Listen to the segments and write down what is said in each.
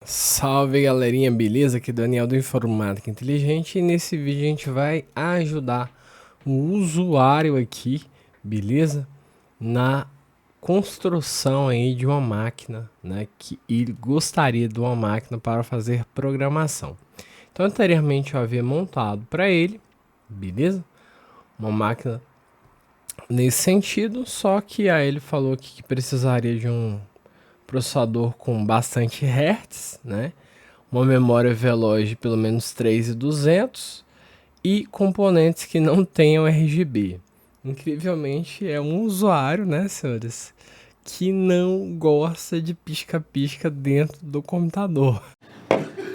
Salve galerinha, beleza? Aqui é Daniel do Informática Inteligente e nesse vídeo a gente vai ajudar o usuário aqui, beleza? Na construção aí de uma máquina, né? Que ele gostaria de uma máquina para fazer programação. Então anteriormente eu havia montado para ele, beleza? Uma máquina nesse sentido, só que aí ele falou que precisaria de um processador com bastante hertz, né? Uma memória veloz de pelo menos 3.200 e componentes que não tenham RGB. Incrivelmente é um usuário, né, senhores, que não gosta de pisca-pisca dentro do computador.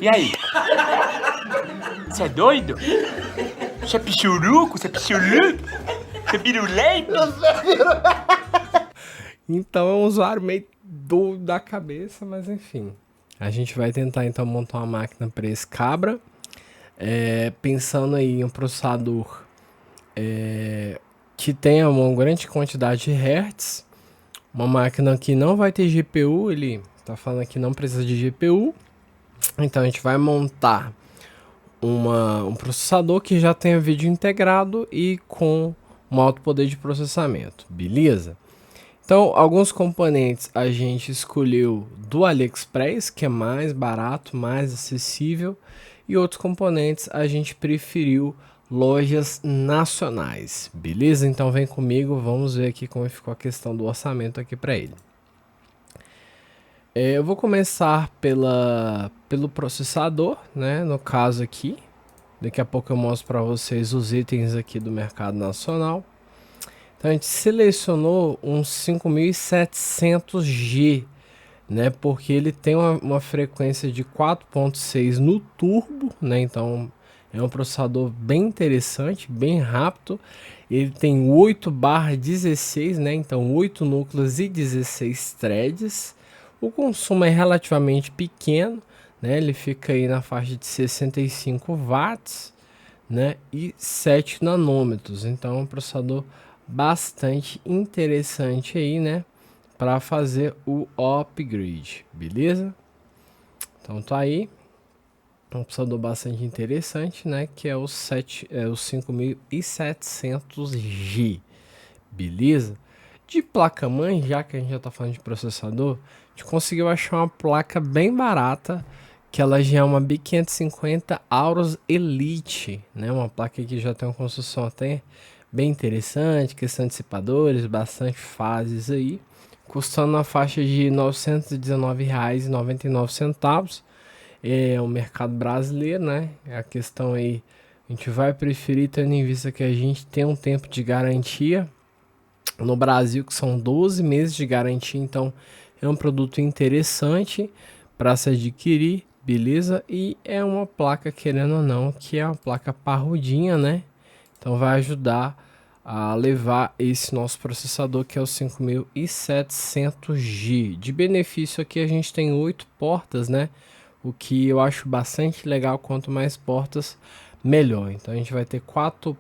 E aí? Você é doido? Você é pichuruco? Você é pichuruco? Você é biruleibe? Então é um usuário meio doido da cabeça, mas enfim. A gente vai tentar então montar uma máquina para esse cabra. Pensando aí em um processador que tenha uma grande quantidade de hertz, uma máquina que não vai ter GPU, ele tá falando que não precisa de GPU, então a gente vai montar um processador que já tenha vídeo integrado e com um alto poder de processamento, beleza? Então, alguns componentes a gente escolheu do AliExpress, que é mais barato, mais acessível, e outros componentes a gente preferiu lojas nacionais, beleza? Então vem comigo, vamos ver aqui como ficou a questão do orçamento aqui para ele. Eu vou começar pelo processador, né? No caso aqui, daqui a pouco eu mostro para vocês os itens aqui do mercado nacional. Então a gente selecionou um 5700G, né? Porque ele tem uma frequência de 4.6 no turbo, né? Então é um processador bem interessante, bem rápido. Ele tem 8/16, né? Então 8 núcleos e 16 threads. O consumo é relativamente pequeno, né? Ele fica aí na faixa de 65 watts, né? E 7 nanômetros. Então é um processador bastante interessante aí, né? Para fazer o upgrade, beleza? Então tá aí um processador bastante interessante, né? Que é o 5700G, beleza? De placa-mãe, já que a gente já tá falando de processador, a gente conseguiu achar uma placa bem barata, que ela já é uma B550 Aorus Elite, né? Uma placa que já tem uma construção até bem interessante, questão de dissipadores, bastante fases aí, custando na faixa de R$ 919,99. É o mercado brasileiro, né? É a questão aí, a gente vai preferir tendo em vista que a gente tem um tempo de garantia no Brasil, que são 12 meses de garantia, então é um produto interessante para se adquirir, beleza? E é uma placa, querendo ou não, que é uma placa parrudinha, né? Então vai ajudar a levar esse nosso processador, que é o 5700G. De benefício aqui a gente tem 8 portas, né? O que eu acho bastante legal, quanto mais portas, melhor. Então a gente vai ter 4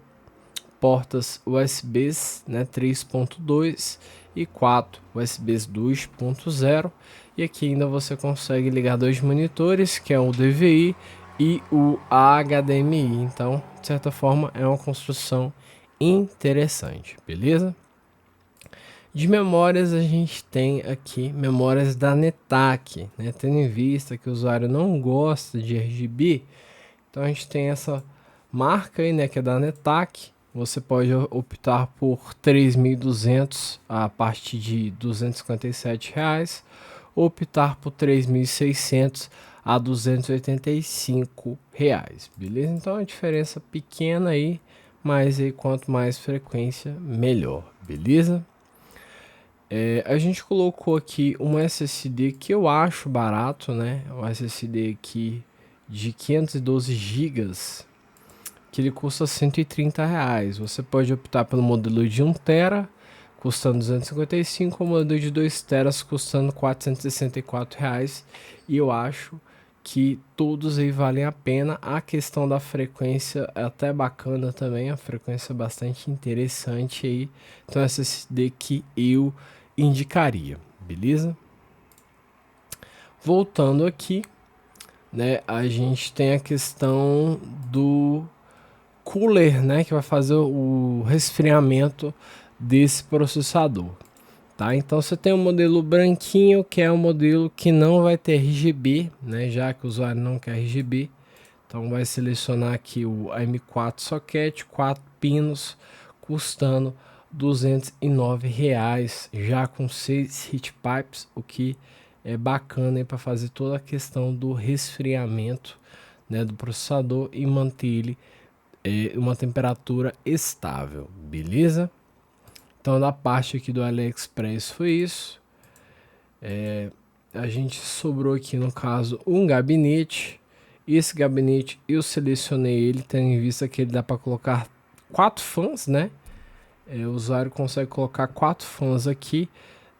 portas USBs, né, 3.2 e 4 USBs 2.0, e aqui ainda você consegue ligar dois monitores, que é o DVI e o HDMI. Então, de certa forma, é uma construção interessante, beleza? De memórias a gente tem aqui memórias da Netac, né? Tendo em vista que o usuário não gosta de RGB, então a gente tem essa marca aí, né, que é da Netac. Você pode optar por 3.200 a partir de R$ 257, ou optar por 3.600 a R$ 285, beleza? Então é uma diferença pequena aí, mas aí quanto mais frequência, melhor, beleza? A gente colocou aqui um SSD que eu acho barato, né? O SSD aqui de 512 gigas, que ele custa R$ 130. Você pode optar pelo modelo de 1 tera, custando 255, ou o modelo de 2 teras, custando R$ 464. E eu acho que todos aí valem a pena. A questão da frequência é até bacana também, a frequência é bastante interessante aí. Então essa SSD que eu indicaria, beleza? Voltando aqui, né, a gente tem a questão do cooler, né, que vai fazer o resfriamento desse processador, tá? Então você tem o modelo branquinho, que é o modelo que não vai ter RGB, né, já que o usuário não quer RGB. Então vai selecionar aqui o M4 socket, 4 pinos, custando R$209, já com 6 heat pipes, o que é bacana para fazer toda a questão do resfriamento, né, do processador e manter ele uma temperatura estável, beleza? Então da parte aqui do AliExpress foi isso. A gente sobrou aqui no caso um gabinete. Esse gabinete eu selecionei ele, tendo em vista que ele dá para colocar 4 fãs, né? O usuário consegue colocar 4 fãs aqui.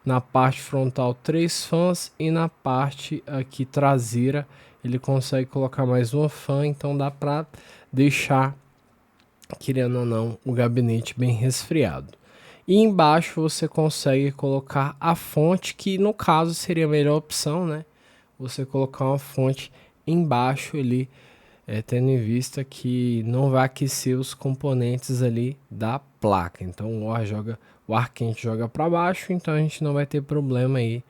Na parte frontal 3 fãs e na parte aqui traseira ele consegue colocar mais uma fã, então dá para deixar, querendo ou não, o gabinete bem resfriado. E embaixo você consegue colocar a fonte, que no caso seria a melhor opção, né? Você colocar uma fonte embaixo ali, tendo em vista que não vai aquecer os componentes ali da placa. Então o ar quente joga para baixo, então a gente não vai ter problema aí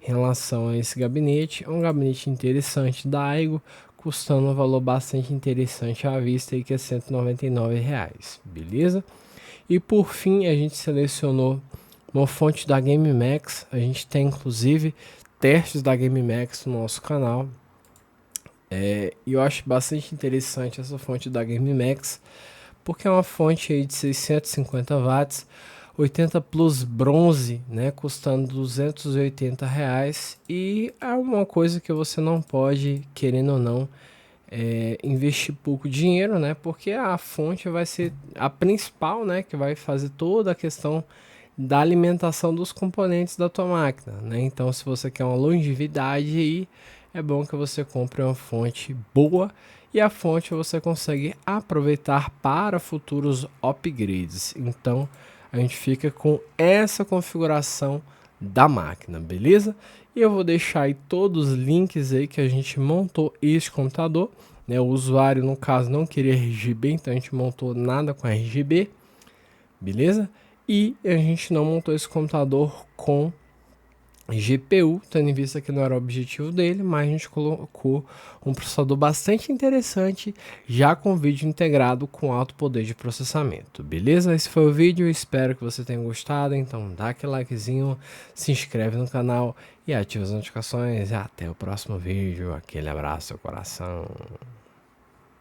em relação a esse gabinete. É um gabinete interessante da Aigo, custando um valor bastante interessante à vista aí, que é R$199, beleza? E por fim a gente selecionou uma fonte da GameMax. A gente tem inclusive testes da GameMax no nosso canal. E eu acho bastante interessante essa fonte da GameMax, porque é uma fonte aí de 650 watts, 80 plus bronze, né, custando R$280, e é uma coisa que você não pode, querendo ou não, investir pouco dinheiro, né, porque a fonte vai ser a principal, né, que vai fazer toda a questão da alimentação dos componentes da tua máquina, né? Então, se você quer uma longevidade aí, é bom que você compre uma fonte boa, e a fonte você consegue aproveitar para futuros upgrades. Então, a gente fica com essa configuração da máquina, beleza? E eu vou deixar aí todos os links aí que a gente montou este computador, né? O usuário, no caso, não queria RGB, então a gente montou nada com RGB, beleza? E a gente não montou esse computador com GPU, tendo em vista que não era o objetivo dele, mas a gente colocou um processador bastante interessante, já com vídeo integrado com alto poder de processamento, beleza? Esse foi o vídeo, espero que você tenha gostado, então dá aquele likezinho, se inscreve no canal e ativa as notificações, e até o próximo vídeo, aquele abraço ao coração.